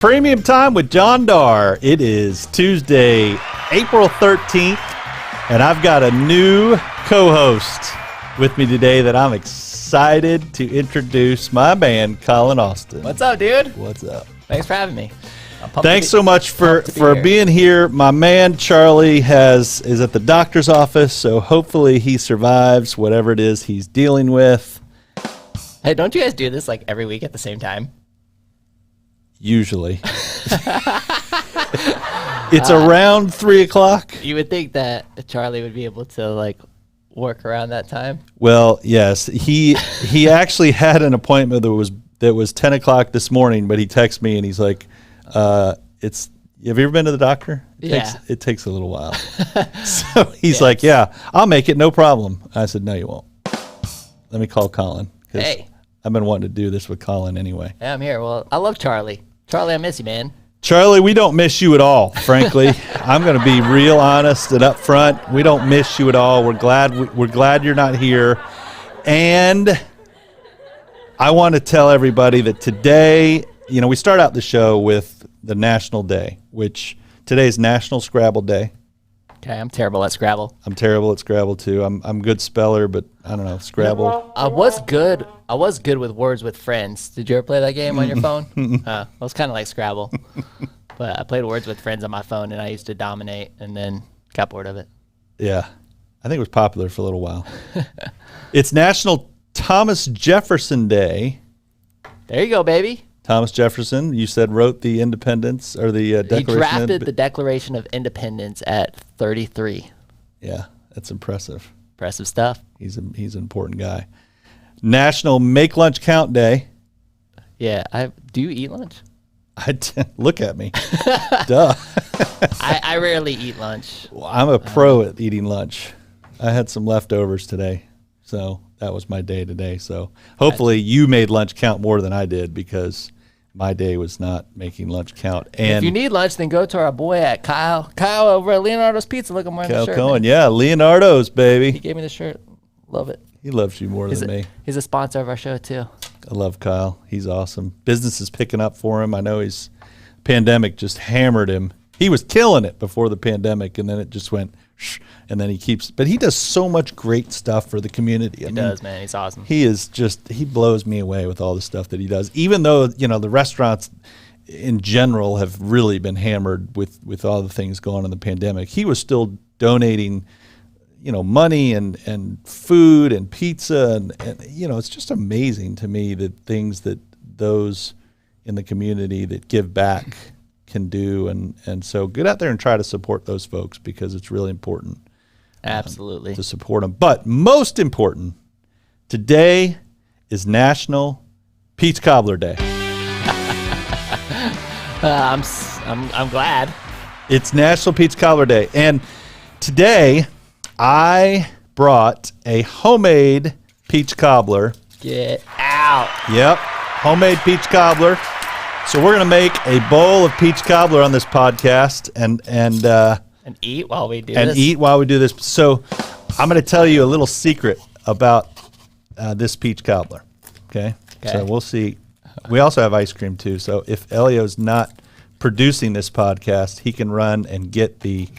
Premium Time with John Darr. It is Tuesday, April 13th, and I've got a new co-host with me today that I'm excited to introduce, my man, Colin Austin. What's up, dude? What's up? Thanks for having me. Thanks so much for being here. My man, Charlie, is at the doctor's office, so hopefully he survives whatever it is he's dealing with. Hey, don't you guys do this like every week at the same time? Usually. It's around 3 o'clock. You would think that Charlie would be able to like work around that time. Well, yes. He actually had an appointment that was 10 o'clock this morning, but he texted me and he's like, have you ever been to the doctor? It takes a little while. So he's like, yeah, I'll make it, no problem. I said, no, you won't. Let me call Colin. Hey. I've been wanting to do this with Colin anyway. Yeah, I'm here. Well, I love Charlie. Charlie, I miss you, man. Charlie, we don't miss you at all, frankly. I'm going to be real honest and upfront. We don't miss you at all. We're glad you're not here. And I want to tell everybody that today, we start out the show with the National Day, which today is National Scrabble Day. Okay, I'm terrible at Scrabble. I'm terrible at Scrabble too. I'm good speller, but I don't know, Scrabble. I was good with Words with Friends. Did you ever play that game on your phone? It was kind of like Scrabble. But I played Words with Friends on my phone, and I used to dominate, and then got bored of it. Yeah, I think it was popular for a little while. It's National Thomas Jefferson Day. There you go, baby. Thomas Jefferson, you said, wrote the Independence or the Declaration. He drafted the Declaration of Independence at 33. Yeah, that's impressive. Impressive stuff. He's an important guy. National Make Lunch Count Day. Yeah, do you eat lunch? Look at me. Duh. I rarely eat lunch. Well, I'm a pro at eating lunch. I had some leftovers today, so that was my day today. So hopefully you made lunch count more than I did, because my day was not making lunch count. And if you need lunch, then go to our boy at Kyle over at Leonardo's Pizza. Look, I'm wearing the shirt. Cohen, yeah, Leonardo's, baby. He gave me the shirt. Love it. He loves you more than me. He's a sponsor of our show too. I love Kyle. He's awesome. Business is picking up for him. I know pandemic just hammered him. He was killing it before the pandemic, and then it just went and then but he does so much great stuff for the community. He does, man. He's awesome. He blows me away with all the stuff that he does. Even though, the restaurants in general have really been hammered with all the things going on in the pandemic, he was still donating, money and food and pizza. And it's just amazing to me the things that those in the community that give back can do. And so get out there and try to support those folks, because it's really important. Absolutely. To support them. But most important, today is National Peach Cobbler Day. I'm glad. It's National Peach Cobbler Day. And today I brought a homemade peach cobbler. Get out. Yep. Homemade peach cobbler. So we're going to make a bowl of peach cobbler on this podcast and eat while we do this. So I'm going to tell you a little secret about this peach cobbler. Okay? So we'll see. We also have ice cream too. So if Elio's not producing this podcast, he can run and get the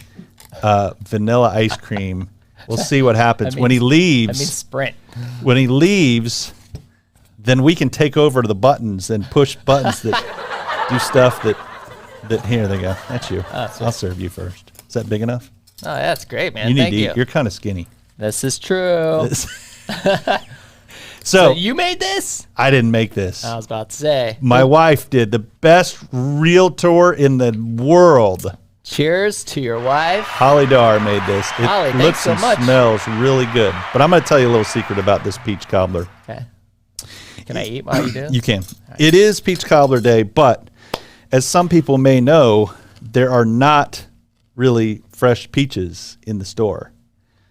vanilla ice cream. We'll see what happens. When he leaves. Sprint. When he leaves, then we can take over to the buttons and push buttons that do stuff that here they go. That's you. I'll serve you first. Is that big enough? Oh, that's great, man. You need Thank to you. eat. You're kind of skinny. This is true. So you made this? I didn't make this. I was about to say. My wife did. The best realtor in the world. Cheers to your wife. Holly Darr made this. It Holly, looks thanks so much. And smells really good. But I'm going to tell you a little secret about this peach cobbler. Okay. Can I eat while you do? You can. Right. It is Peach Cobbler Day, but as some people may know, there are not really fresh peaches in the store.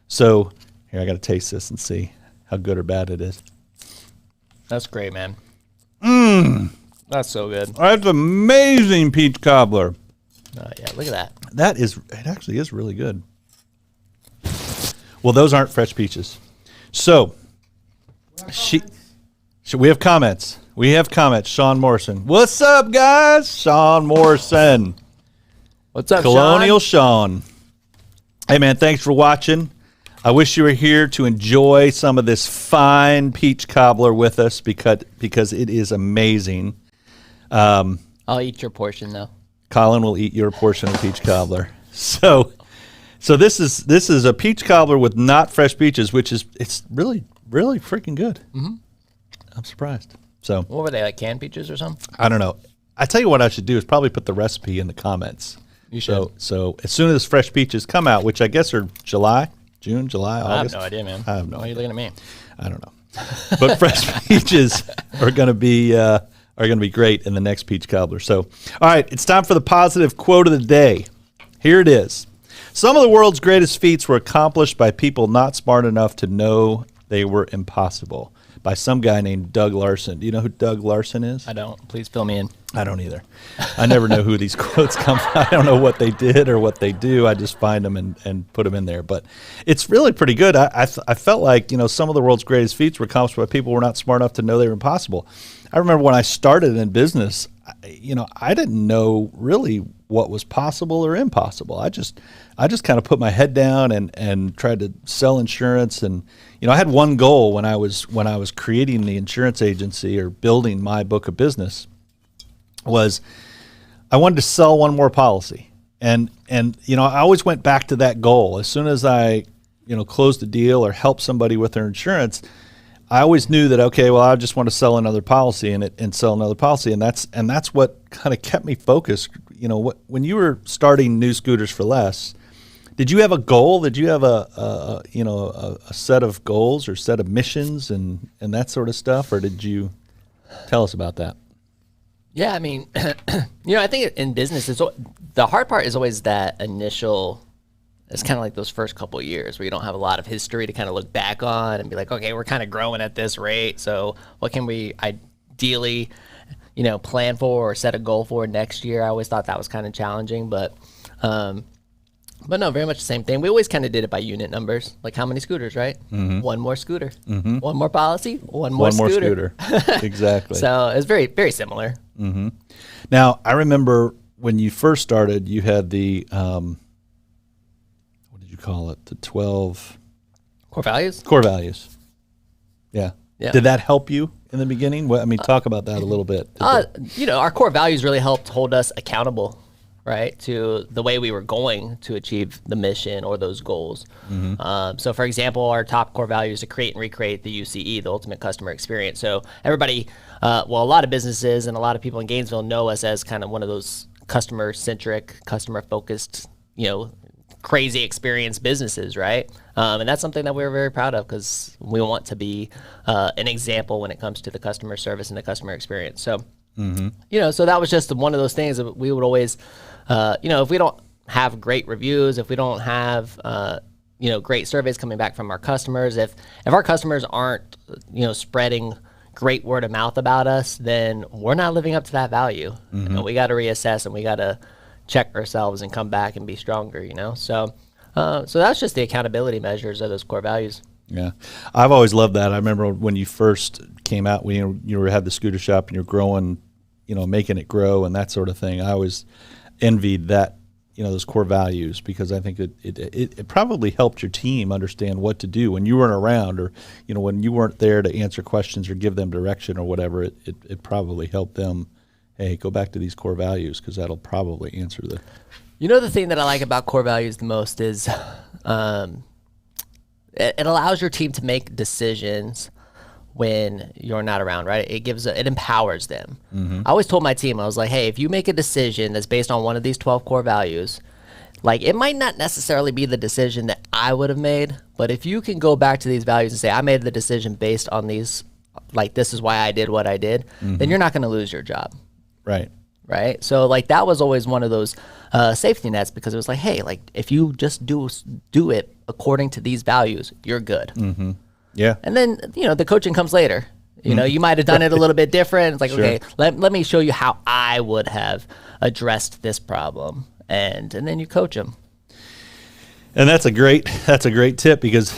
So here, I got to taste this and see how good or bad it is. That's great, man. That's so good. That's amazing peach cobbler. Yeah, look at that. It actually is really good. Well, those aren't fresh peaches. So, we have comments. We have comments. Sean Morrison. What's up, guys? Sean Morrison. What's up, Colonial Sean? Hey, man, thanks for watching. I wish you were here to enjoy some of this fine peach cobbler with us because it is amazing. I'll eat your portion, though. Colin will eat your portion of peach cobbler. So this is a peach cobbler with not fresh peaches, it's really, really freaking good. Mm-hmm. I'm surprised. So what were they, like canned peaches or something? I don't know. I tell you what I should do is probably put the recipe in the comments. You should. So as soon as fresh peaches come out, which I guess are June, July, August. I have no idea, man. I have no Why are you looking at me? I don't know. But fresh peaches are going to be great in the next peach cobbler. So, all right, it's time for the positive quote of the day. Here it is. Some of the world's greatest feats were accomplished by people not smart enough to know they were impossible. By some guy named Doug Larson. Do you know who Doug Larson is? I don't. Please fill me in. I don't either. I never know who these quotes come from. I don't know what they did or what they do. I just find them and put them in there. But it's really pretty good. I felt like, some of the world's greatest feats were accomplished by people who were not smart enough to know they were impossible. I remember when I started in business, I didn't know really what was possible or impossible. I just kind of put my head down and tried to sell insurance. And I had one goal when I was creating the insurance agency or building my book of business was I wanted to sell one more policy. And I always went back to that goal. As soon as I closed a deal or helped somebody with their insurance, I always knew that, okay, well, I just want to sell another policy and sell another policy. And that's what kind of kept me focused. When you were starting New Scooters for Less, did you have a goal? Did you have a set of goals or set of missions and that sort of stuff? Or did you tell us about that? Yeah, I mean, I think in business, the hard part is always that initial. It's kind of like those first couple of years where you don't have a lot of history to kind of look back on and be like, okay, we're kind of growing at this rate. So what can we ideally, plan for or set a goal for next year? I always thought that was kind of challenging, but no, very much the same thing. We always kind of did it by unit numbers, like how many scooters, right? Mm-hmm. One more scooter, mm-hmm. One more policy, one more scooter. Exactly. So it's very, very similar. Mm-hmm. Now, I remember when you first started, you had the, call it the 12 core values. Yeah. Did that help you in the beginning? Talk about that a little bit. Our core values really helped hold us accountable, right, to the way we were going to achieve the mission or those goals. Mm-hmm. So, for example, our top core value is to create and recreate the UCE, the ultimate customer experience. So everybody, a lot of businesses and a lot of people in Gainesville know us as kind of one of those customer-centric, customer-focused, crazy experience businesses, right? And that's something that we're very proud of because we want to be an example when it comes to the customer service and the customer experience. So, mm-hmm. So that was just one of those things that we would always, if we don't have great reviews, if we don't have, great surveys coming back from our customers, if our customers aren't, spreading great word of mouth about us, then we're not living up to that value. Mm-hmm. We got to reassess and we got to check ourselves and come back and be stronger, So that's just the accountability measures of those core values. Yeah. I've always loved that. I remember when you first came out, when you had the scooter shop and you're growing, making it grow and that sort of thing. I always envied that, those core values because I think it probably helped your team understand what to do when you weren't around or, when you weren't there to answer questions or give them direction or whatever, it probably helped them. Hey, go back to these core values because that'll probably answer the. The thing that I like about core values the most is it allows your team to make decisions when you're not around, right? It empowers them. Mm-hmm. I always told my team, I was like, hey, if you make a decision that's based on one of these 12 core values, like it might not necessarily be the decision that I would have made, but if you can go back to these values and say, I made the decision based on these, like this is why I did what I did, mm-hmm. then you're not going to lose your job. Right. So like that was always one of those safety nets because it was like, hey, like if you just do it according to these values, you're good. Mm-hmm. Yeah. And then, the coaching comes later. You might have done it a little bit different. It's like, sure. Okay, let me show you how I would have addressed this problem. And then you coach them. And that's a great tip because,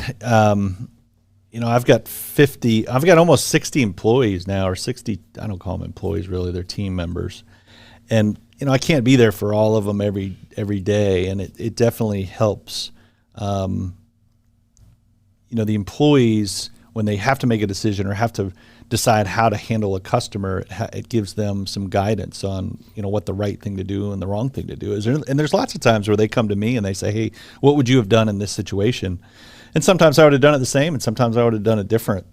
I've got almost 60 employees now, or 60, I don't call them employees really, they're team members. And, I can't be there for all of them every day. And it definitely helps, the employees, when they have to make a decision or have to decide how to handle a customer, it gives them some guidance on, what the right thing to do and the wrong thing to do is. And there's lots of times where they come to me and they say, hey, what would you have done in this situation? And sometimes I would have done it the same, and sometimes I would have done it different,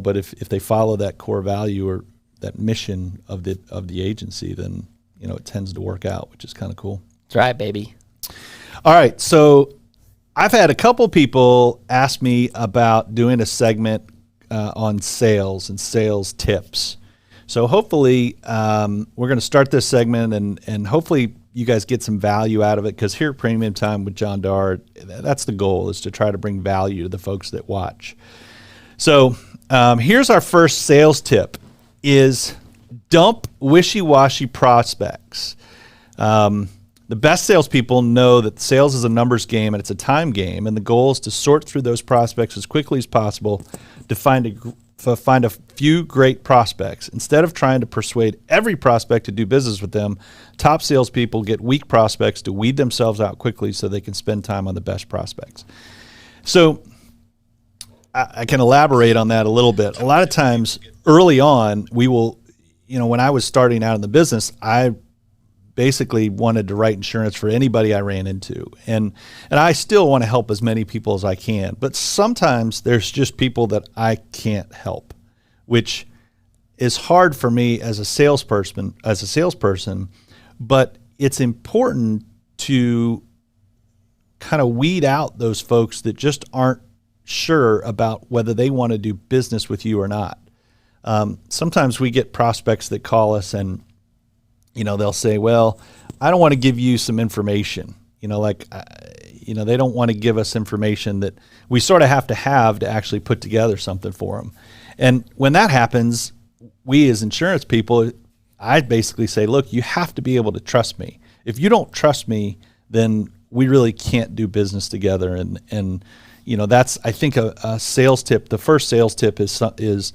but if they follow that core value or that mission of the agency, then, it tends to work out, which is kind of cool. That's right, baby. All right. So I've had a couple people ask me about doing a segment on sales and sales tips. So hopefully we're going to start this segment and hopefully you guys get some value out of it, because here at Premium Time with John Darr, that's the goal, is to try to bring value to the folks that watch. So here's our first sales tip is dump wishy-washy prospects. The best salespeople know that sales is a numbers game and it's a time game, and the goal is to sort through those prospects as quickly as possible to find a few great prospects. Instead of trying to persuade every prospect to do business with them, top salespeople get weak prospects to weed themselves out quickly so they can spend time on the best prospects. So I can elaborate on that a little bit. A lot of times early on, we will, when I was starting out in the business, I basically wanted to write insurance for anybody I ran into. And I still want to help as many people as I can. But sometimes there's just people that I can't help, which is hard for me as a salesperson, but it's important to kind of weed out those folks that just aren't sure about whether they want to do business with you or not. Sometimes we get prospects that call us and, they'll say, well, I don't want to give you some information, they don't want to give us information that we sort of have to actually put together something for them. And when that happens, we as insurance people, I basically say, look, you have to be able to trust me. If you don't trust me, then we really can't do business together. And that's, I think, a sales tip. The first sales tip is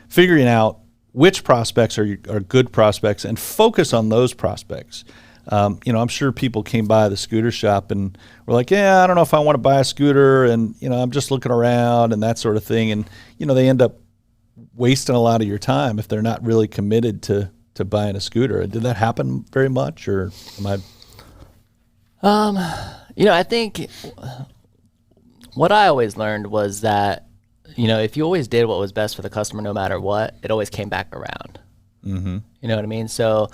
figuring out which prospects are good prospects and focus on those prospects. I'm sure people came by the scooter shop and were like, yeah, I don't know if I want to buy a scooter, and I'm just looking around and that sort of thing. And they end up wasting a lot of your time if they're not really committed to buying a scooter. Did that happen very much, or am I? I think what I always learned was that, if you always did what was best for the customer, no matter what, it always came back around. Mm-hmm. You know what I mean? So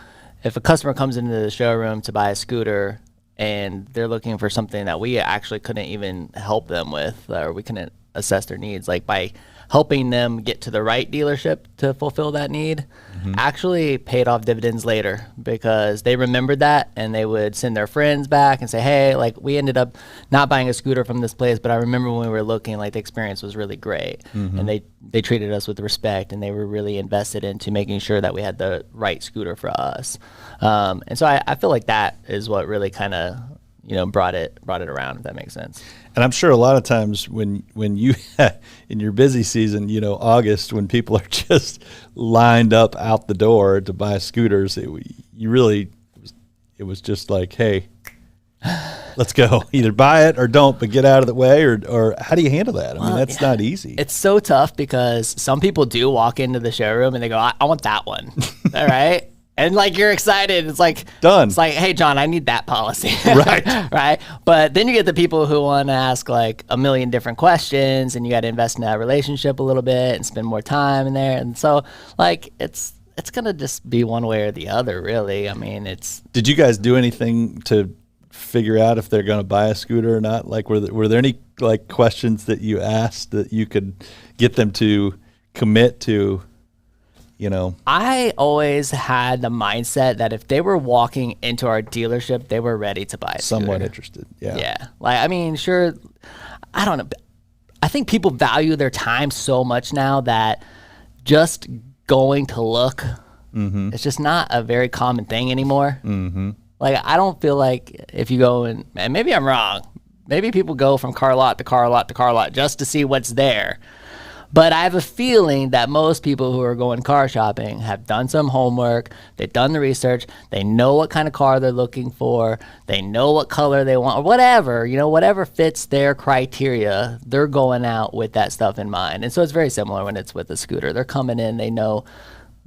if a customer comes into the showroom to buy a scooter and they're looking for something that we actually couldn't even help them with, or we couldn't assess their needs, like by helping them get to the right dealership to fulfill that need, actually paid off dividends later, because they remembered that and they would send their friends back and say, hey, like, we ended up not buying a scooter from this place, but I remember when we were looking, like, the experience was really great. And they treated us with respect, and they were really invested into making sure that we had the right scooter for us. And so I feel like that is what really kind of, brought it around, if that makes sense. And I'm sure a lot of times when you in your busy season, August, when people are just lined up out the door to buy scooters, it was just like, hey, let's go. Either buy it or don't, but get out of the way. Or how do you handle that? I mean, that's not easy. It's so tough, because some people do walk into the showroom and they go, I want that one. All right. And like, you're excited. It's like, done. It's like, hey, John, I need that policy. Right. Right. But then you get the people who want to ask like a million different questions, and you got to invest in that relationship a little bit and spend more time in there. And so like, it's going to just be one way or the other, really. I mean, Did you guys do anything to figure out if they're going to buy a scooter or not? Like, were there any like questions that you asked that you could get them to commit to? I always had the mindset that if they were walking into our dealership, they were ready to buy a scooter. Somewhat interested. Yeah. Yeah. Like, I mean, sure. I don't know. I think people value their time so much now that just going to look, it's just not a very common thing anymore. Like, I don't feel like if you go and maybe I'm wrong. Maybe people go from car lot to car lot to car lot just to see what's there. But I have a feeling that most people who are going car shopping have done some homework. They've done the research. They know what kind of car they're looking for. They know what color they want, or whatever, whatever fits their criteria, they're going out with that stuff in mind. And so it's very similar when it's with a scooter. They're coming in, they know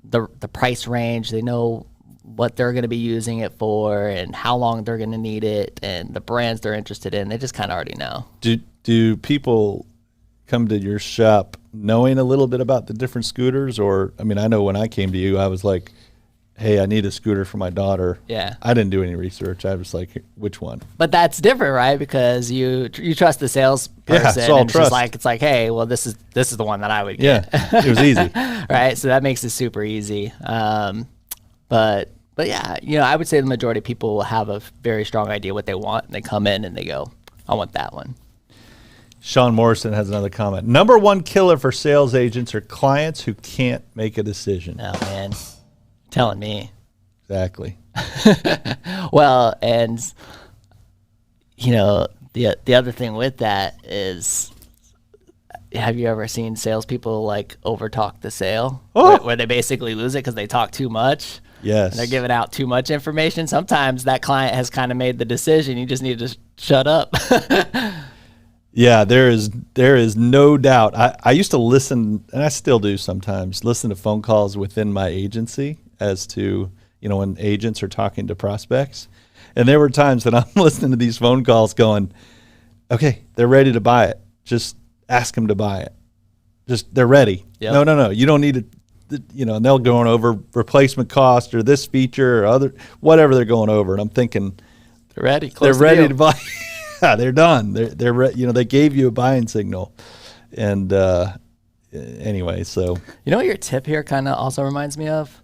the price range, they know what they're going to be using it for and how long they're going to need it and the brands they're interested in. They just kind of already know. Do people come to your shop knowing a little bit about the different scooters? Or, I mean, I know when I came to you, I was like, hey, I need a scooter for my daughter. Yeah. I didn't do any research. I was like, which one? But that's different, right? Because you trust the salesperson. Yeah, it's all trust. It's like, hey, well, this is the one that I would get. Yeah, it was easy. Right? So that makes it super easy. But yeah, I would say the majority of people will have a very strong idea what they want, and they come in and they go, I want that one. Sean Morrison has another comment. Number one killer for sales agents are clients who can't make a decision. Oh, man. Telling me. Exactly. Well, and, the other thing with that is, have you ever seen salespeople overtalk the sale? Oh. Where they basically lose it because they talk too much? Yes. And they're giving out too much information. Sometimes that client has kind of made the decision. You just need to shut up. Yeah, there is no doubt. I used to listen, and I still do sometimes, listen to phone calls within my agency as to, when agents are talking to prospects. And there were times that I'm listening to these phone calls going, okay, they're ready to buy it. Just ask them to buy it. They're ready. Yep. No, you don't need to. And they'll go over replacement cost or this feature or other, whatever they're going over. And I'm thinking, they're ready. They're ready to buy. Yeah, they're done. They gave you a buying signal. And anyway, so. You know what your tip here kind of also reminds me of?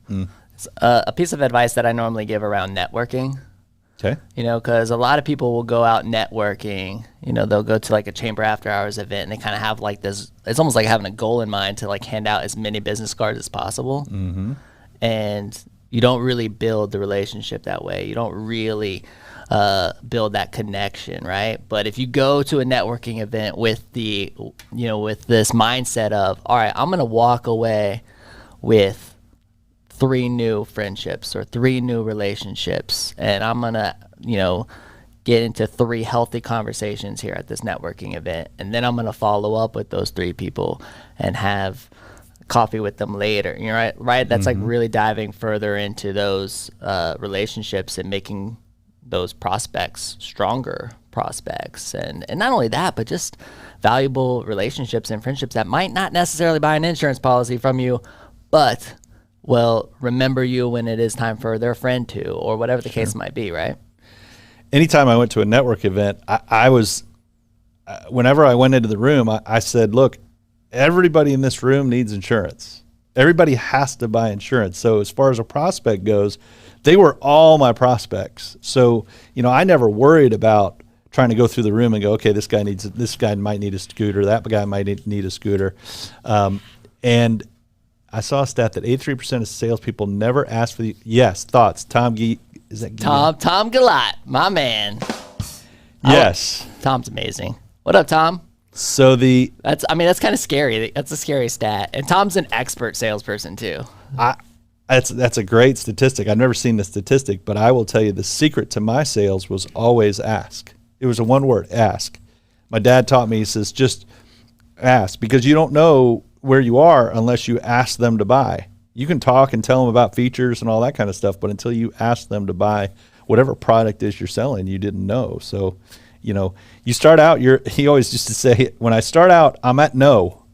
It's a piece of advice that I normally give around networking. Okay. Because a lot of people will go out networking. They'll go to a chamber after hours event, and they kind of have this. It's almost like having a goal in mind to hand out as many business cards as possible. Mm-hmm. And you don't really build the relationship that way. You don't really build that connection, right? But if you go to a networking event with with this mindset of, all right, I'm going to walk away with 3 new friendships or 3 new relationships, and I'm going to, get into 3 healthy conversations here at this networking event, and then I'm going to follow up with those 3 people and have coffee with them later. Right? That's really diving further into those relationships and making those prospects stronger prospects. And not only that, but just valuable relationships and friendships that might not necessarily buy an insurance policy from you, but will remember you when it is time for their friend to, or whatever the case might be, right? Anytime I went to a network event, I was, whenever I went into the room, I said, look, everybody in this room needs insurance. Everybody has to buy insurance. So as far as a prospect goes, they were all my prospects. So, I never worried about trying to go through the room and go, okay, this guy might need a scooter, that guy might need a scooter. And I saw a stat that 83% of salespeople never ask for the, yes, thoughts. Tom Gee, is that Tom Galat, my man. Yes. Tom's amazing. What up, Tom? So that's kind of scary. That's a scary stat. And Tom's an expert salesperson too. That's a great statistic. I've never seen the statistic, but I will tell you the secret to my sales was always ask. It was a one word, ask. My dad taught me, he says, just ask, because you don't know where you are unless you ask them to buy. You can talk and tell them about features and all that kind of stuff, but until you ask them to buy whatever product is you're selling, you didn't know. So, you start out, he always used to say, when I start out, I'm at no.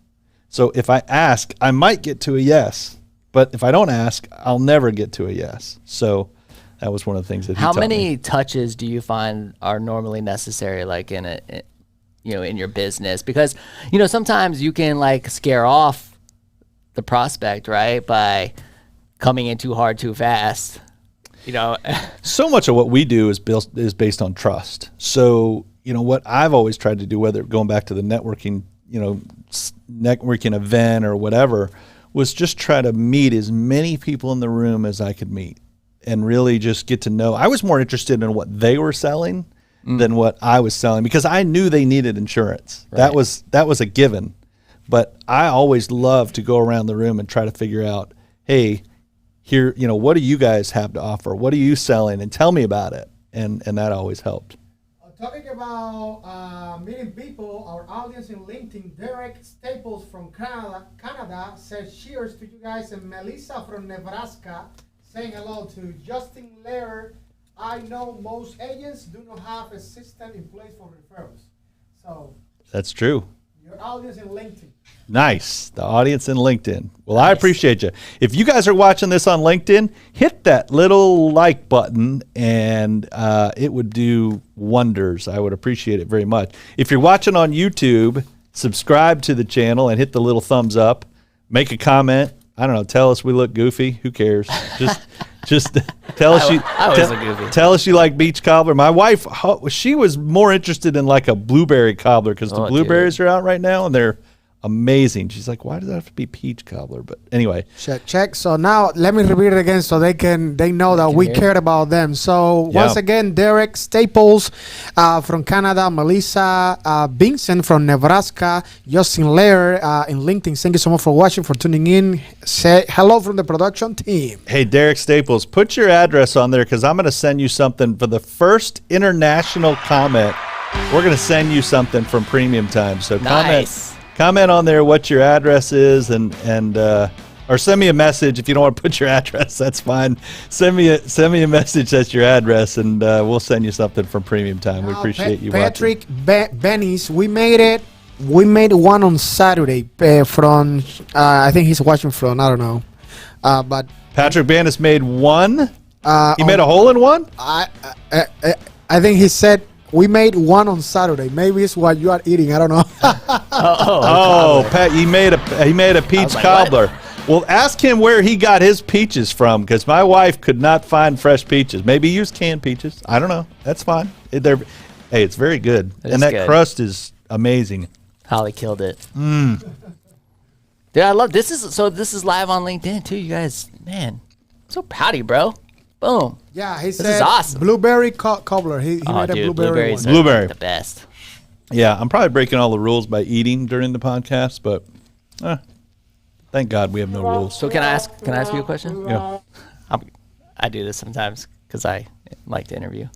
So if I ask, I might get to a yes, but if I don't ask, I'll never get to a yes. So that was one of the things that he taught me. How many touches do you find are normally necessary, in your business? Because, sometimes you can scare off the prospect, right, by coming in too hard, too fast. So much of what we do is based on trust. So, what I've always tried to do, whether going back to the networking event or whatever, was just try to meet as many people in the room as I could meet and really just get to know. I was more interested in what they were selling than what I was selling, because I knew they needed insurance. Right. That was a given. But I always love to go around the room and try to figure out, hey, here, what do you guys have to offer? What are you selling? And tell me about it. And that always helped. Talking about meeting people, our audience in LinkedIn, Derek Staples from Canada says cheers to you guys, and Melissa from Nebraska saying hello to Justin Laird. I know most agents do not have a system in place for referrals. So that's true. Your audience in LinkedIn. Nice. The audience in LinkedIn. Well, nice. I appreciate you. If you guys are watching this on LinkedIn, hit that little like button, and it would do wonders. I would appreciate it very much. If you're watching on YouTube, subscribe to the channel and hit the little thumbs up. Make a comment. I don't know. Tell us we look goofy. Who cares? Just tell us tell us you like beach cobbler. My wife, she was more interested in like a blueberry cobbler because the blueberries are out right now and they're amazing. She's like, why does that have to be peach cobbler? But anyway, check. So now let me repeat it again so they know that we cared about them. So once again, Derek Staples from Canada, Melissa Vincent from Nebraska, Justin Laird in LinkedIn. Thank you so much for watching, for tuning in. Say hello from the production team. Hey, Derek Staples, put your address on there because I'm going to send you something for the first international comment. We're going to send you something from Premium Time. So comment on there what your address is, and or send me a message if you don't want to put your address. That's fine. Send me a message that's your address, and we'll send you something from Premium Time. We appreciate you watching. Patrick Benny's, we made it. We made one on Saturday from. I think he's watching from. I don't know, but Patrick Bennis made one. He made a hole in one. I think he said. We made one on Saturday. Maybe it's what you are eating. I don't know. Pat, he made a peach cobbler. What? Well, ask him where he got his peaches from, because my wife could not find fresh peaches. Maybe he used canned peaches. I don't know. That's fine. Hey, it's very good, and that crust is amazing. Holly killed it. Dude, I love this. This is live on LinkedIn too, you guys. Man, I'm so proud of you, bro. Boom. Yeah, he said this is awesome. Blueberry cobbler. He made a blueberry one. Blueberry. The best. Yeah, I'm probably breaking all the rules by eating during the podcast, but thank God we have no rules. So can I ask you a question? Yeah. I do this sometimes because I like to interview.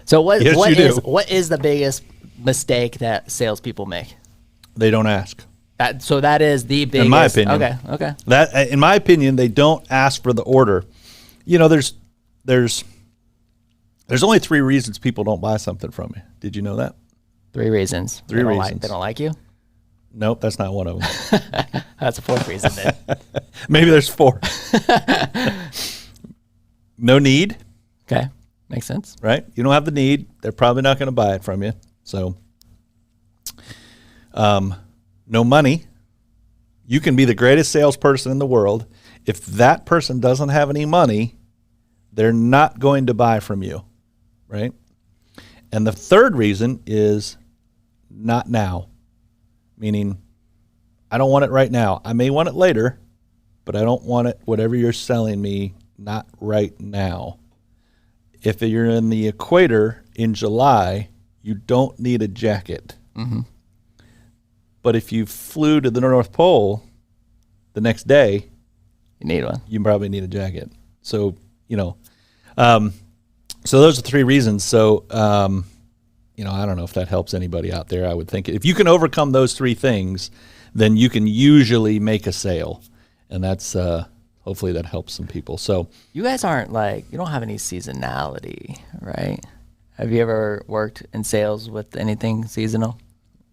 So what is the biggest mistake that salespeople make? They don't ask. So that is the biggest. In my opinion. Okay. That, in my opinion, they don't ask for the order. There's only 3 reasons people don't buy something from you. Did you know that? 3 reasons. 3 reasons. They don't like you? Nope, that's not one of them. That's a 4th reason then. Maybe there's 4. No need. Okay, makes sense. Right? You don't have the need. They're probably not going to buy it from you. So, no money. You can be the greatest salesperson in the world. If that person doesn't have any money, they're not going to buy from you, right? And the 3rd reason is not now, meaning I don't want it right now. I may want it later, but I don't want it, whatever you're selling me, not right now. If you're in the equator in July, you don't need a jacket. Mm-hmm. But if you flew to the North Pole the next day, you need one. You probably need a jacket. So, so those are 3 reasons. So, I don't know if that helps anybody out there. I would think if you can overcome those 3 things, then you can usually make a sale. And that's, hopefully that helps some people. So you guys aren't you don't have any seasonality, right? Have you ever worked in sales with anything seasonal?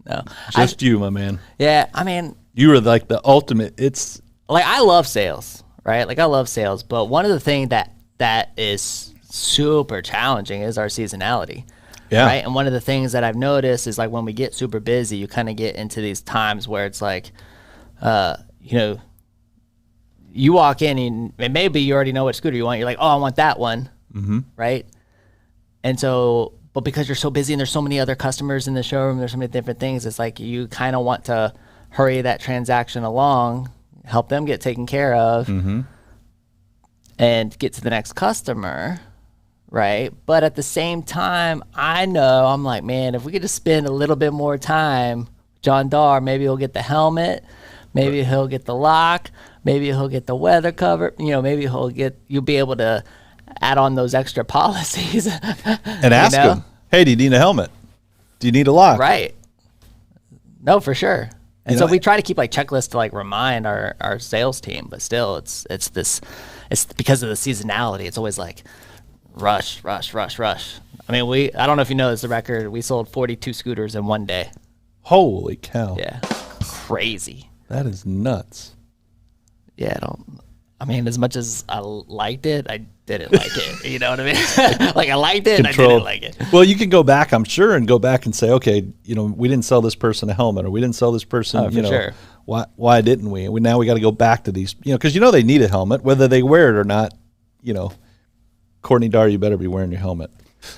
No. Just you, my man. Yeah. I mean, you were like the ultimate. It's I love sales, right? I love sales, but one of the things that is super challenging is our seasonality. Yeah. Right. And one of the things that I've noticed is when we get super busy, you kind of get into these times where it's you walk in and maybe you already know what scooter you want. You're like, oh, I want that one. Mm-hmm. Right. And so, but because you're so busy and there's so many other customers in the showroom, there's so many different things. It's you kind of want to hurry that transaction along, help them get taken care of, mm-hmm. and get to the next customer, right? But at the same time, I know I'm man, if we could just spend a little bit more time John Darr, maybe he'll get the helmet, maybe he'll get the lock, maybe he'll get the weather cover. Maybe you'll be able to add on those extra policies and ask him, hey, do you need a helmet? Do you need a lock? Right. No, for sure. And so we try to keep like checklists to like remind our sales team, but still it's because of the seasonality. It's always like rush. I mean, I don't know if you know this, the record, we sold 42 scooters in one day. Holy cow. Yeah. Crazy. That is nuts. Yeah, I mean, as much as I liked it, I didn't like it. You know what I mean? Like I liked it, and I didn't like it. Well, you can go back, I'm sure, and go back and say, okay, we didn't sell this person a helmet, or we didn't sell this person, sure. Why didn't we? Now we got to go back to these, because they need a helmet, whether they wear it or not. Courtney Darr, you better be wearing your helmet.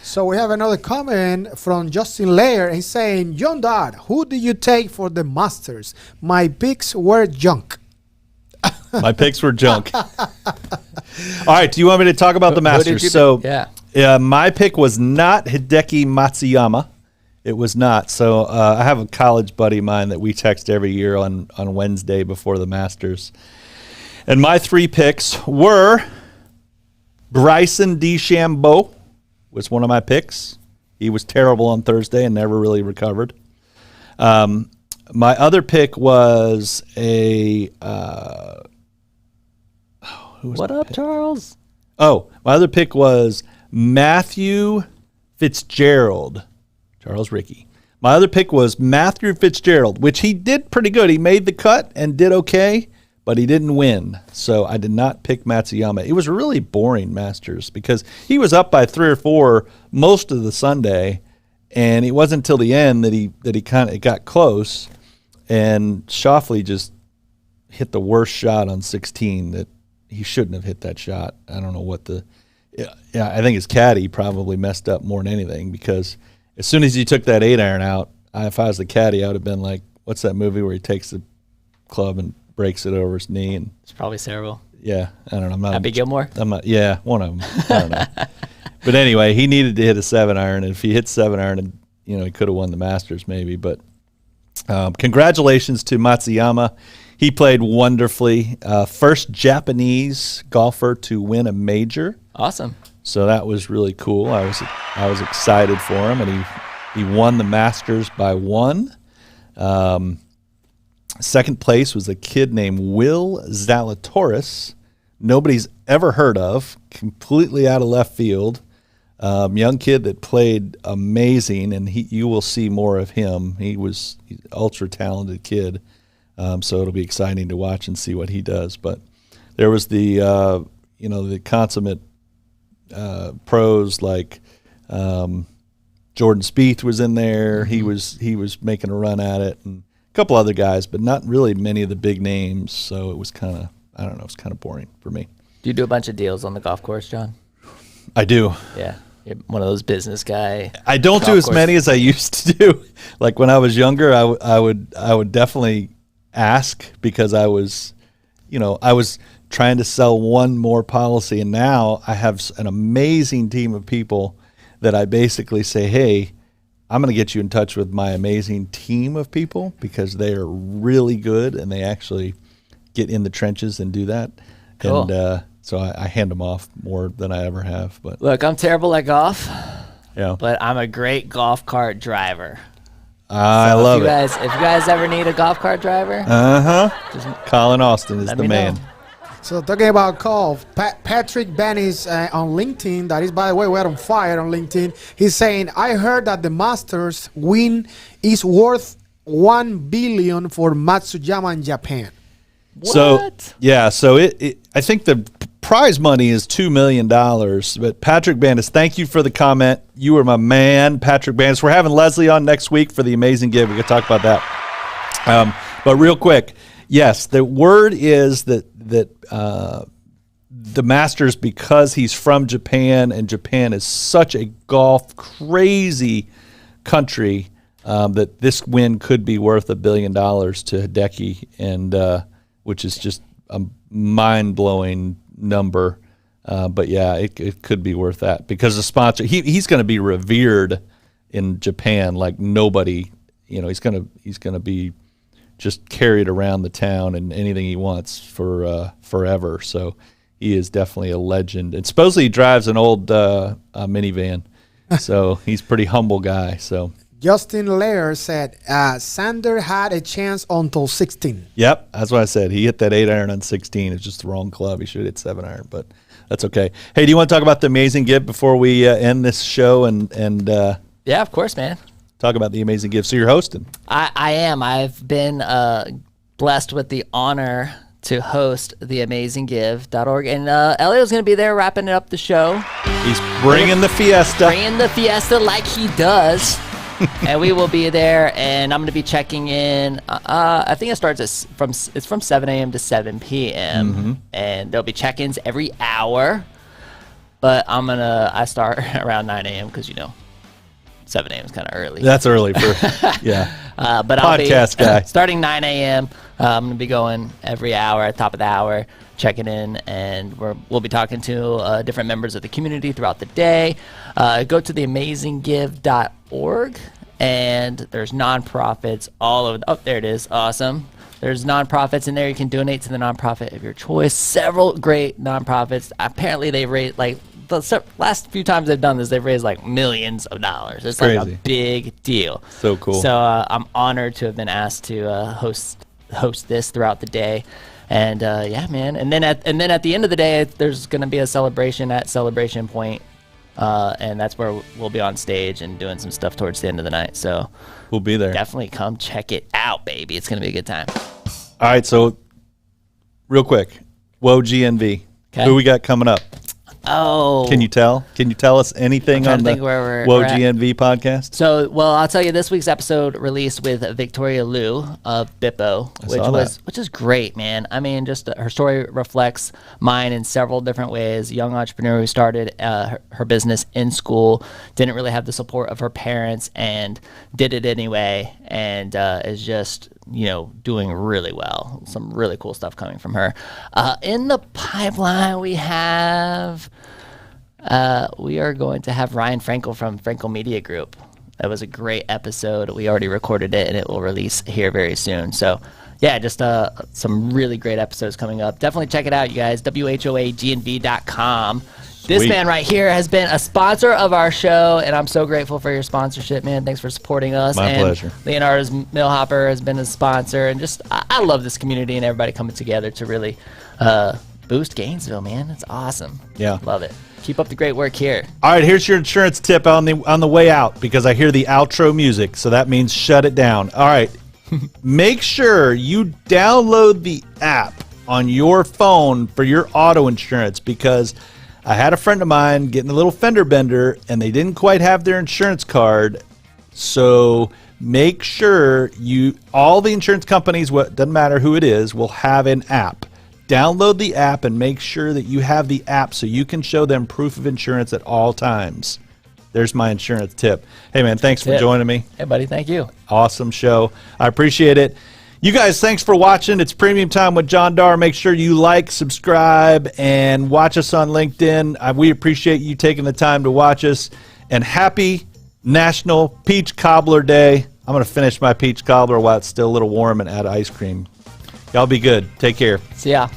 So we have another comment from Justin Lair. He's saying, John Darr, who did you take for the Masters? My picks were junk. My picks were junk. All right, do you want me to talk about the Masters? So, my pick was not Hideki Matsuyama. It was not. So, I have a college buddy of mine that we text every year on Wednesday before the Masters. And my 3 picks were Bryson DeChambeau was one of my picks. He was terrible on Thursday and never really recovered. My other pick was what up, Charles? Oh, my other pick was Matthew Fitzgerald. Charles Rickey. My other pick was Matthew Fitzgerald, which he did pretty good. He made the cut and did okay, but he didn't win. So I did not pick Matsuyama. It was a really boring Masters because he was up by 3 or 4 most of the Sunday, and it wasn't until the end that he kind of got close, and Schauffele just hit the worst shot on 16 that he shouldn't have hit that shot. I don't know what I think his caddy probably messed up more than anything, because as soon as he took that 8-iron out, if I was the caddy, I would have been like, what's that movie where he takes the club and breaks it over his knee? And it's probably terrible. Yeah, I don't know. Happy Gilmore? Yeah, one of them. I don't know. But anyway, he needed to hit a 7-iron, and if he hit 7-iron, and he could have won the Masters maybe. But congratulations to Matsuyama. He played wonderfully. First Japanese golfer to win a major. Awesome. So that was really cool. I was excited for him, and he won the Masters by 1. Second place was a kid named Will Zalatoris. Nobody's ever heard of. Completely out of left field. Young kid that played amazing, and you will see more of him. He's an ultra talented kid. So it'll be exciting to watch and see what he does. But there was the consummate pros like Jordan Spieth was in there. Mm-hmm. He was making a run at it, and a couple other guys, but not really many of the big names. So it was kind of, I don't know, it was kind of boring for me. Do you do a bunch of deals on the golf course, John? I do. Yeah. You're one of those business guy. I don't do as many as I used to do. Like when I was younger, I would definitely ask, because I was trying to sell one more policy, and now I have an amazing team of people that I basically say, hey, I'm going to get you in touch with my amazing team of people, because they are really good and they actually get in the trenches and do that. Cool. And so I hand them off more than I ever have. But look, I'm terrible at golf. Yeah. But I'm a great golf cart driver. I love it. If you guys ever need a golf cart driver, Colin Austin is the man. So talking about golf, Patrick Benny's on LinkedIn, that is, by the way, we're on fire on LinkedIn. He's saying, I heard that the Masters win is worth $1 billion for Matsuyama in Japan. What? So I think the prize money is $2 million. But Patrick Bandis, thank you for the comment. You were my man, Patrick Bandis. We're having Leslie on next week for the amazing give. We can talk about that. But real quick, yes, the word is that the Masters, because he's from Japan, and Japan is such a golf crazy country, that this win could be worth $1 billion to Hideki, and which is just a mind-blowing number. But yeah, it could be worth that, because the sponsor, he's going to be revered in Japan like nobody he's gonna be just carried around the town and anything he wants for forever. So he is definitely a legend. And supposedly he drives an old minivan, so he's a pretty humble guy. So Justin Lair said Sander had a chance until 16. Yep, that's what I said. He hit that 8-iron on 16. It's just the wrong club. He should hit 7-iron, but that's okay. Hey, do you want to talk about the amazing gift before we end this show? And yeah, of course, man. Talk about the amazing gift. So you're hosting. I am. I've been blessed with the honor to host the amazinggive.org. And Elio's going to be there wrapping up the show. He's bringing the fiesta. Bringing the fiesta like he does. And we will be there, and I'm going to be checking in. I think it starts from 7 a.m. to 7 p.m. And there'll be check-ins every hour. But I start around 9 a.m. because 7 a.m. is kind of early. That's early for yeah. But podcast I'll be guy. Starting 9 a.m. I'm going to be going every hour at the top of the hour, checking in, and we'll be talking to different members of the community throughout the day. Go to theamazinggive.org, and there's nonprofits all over. Oh, there it is. Awesome. There's nonprofits in there. You can donate to the nonprofit of your choice. Several great nonprofits. Apparently, they raise the last few times they've done this, they've raised like millions of dollars. It's crazy. Like a big deal. So cool. So I'm honored to have been asked to host this throughout the day. And yeah, man. And then at the end of the day, there's going to be a celebration at Celebration Point, and that's where we'll be on stage and doing some stuff towards the end of the night. So we'll be there. Definitely come check it out, baby. It's going to be a good time. All right, so real quick, Whoa GNV. Okay. Who we got coming up? Oh. Can you tell us anything on the Whoa GNV podcast? So, well, I'll tell you, this week's episode released with Victoria Liu of Bippo, which is great, man. I mean, just her story reflects mine in several different ways. Young entrepreneur who started her business in school, didn't really have the support of her parents, and did it anyway, and is just doing really well. Some really cool stuff coming from her. In the pipeline, we are going to have Ryan Frankel from Frankel Media Group. That was a great episode. We already recorded it, and it will release here very soon. So, yeah, just some really great episodes coming up. Definitely check it out, you guys. WHOAGNV.com. This man right here has been a sponsor of our show, and I'm so grateful for your sponsorship, man. Thanks for supporting us. My pleasure. Leonardo's Millhopper has been a sponsor, and just I love this community and everybody coming together to really boost Gainesville, man. It's awesome. Yeah. Love it. Keep up the great work here. All right, here's your insurance tip on the way out, because I hear the outro music, so that means shut it down. All right, make sure you download the app on your phone for your auto insurance, because I had a friend of mine getting a little fender bender, and they didn't quite have their insurance card. So make sure all the insurance companies, doesn't matter who it is, will have an app. Download the app and make sure that you have the app so you can show them proof of insurance at all times. There's my insurance tip. Hey, man, thanks for joining me. Hey, buddy, thank you. Awesome show. I appreciate it. You guys, thanks for watching. It's Premium Time with John Darr. Make sure you like, subscribe, and watch us on LinkedIn. We appreciate you taking the time to watch us. And happy National Peach Cobbler Day. I'm going to finish my peach cobbler while it's still a little warm and add ice cream. Y'all be good. Take care. See ya.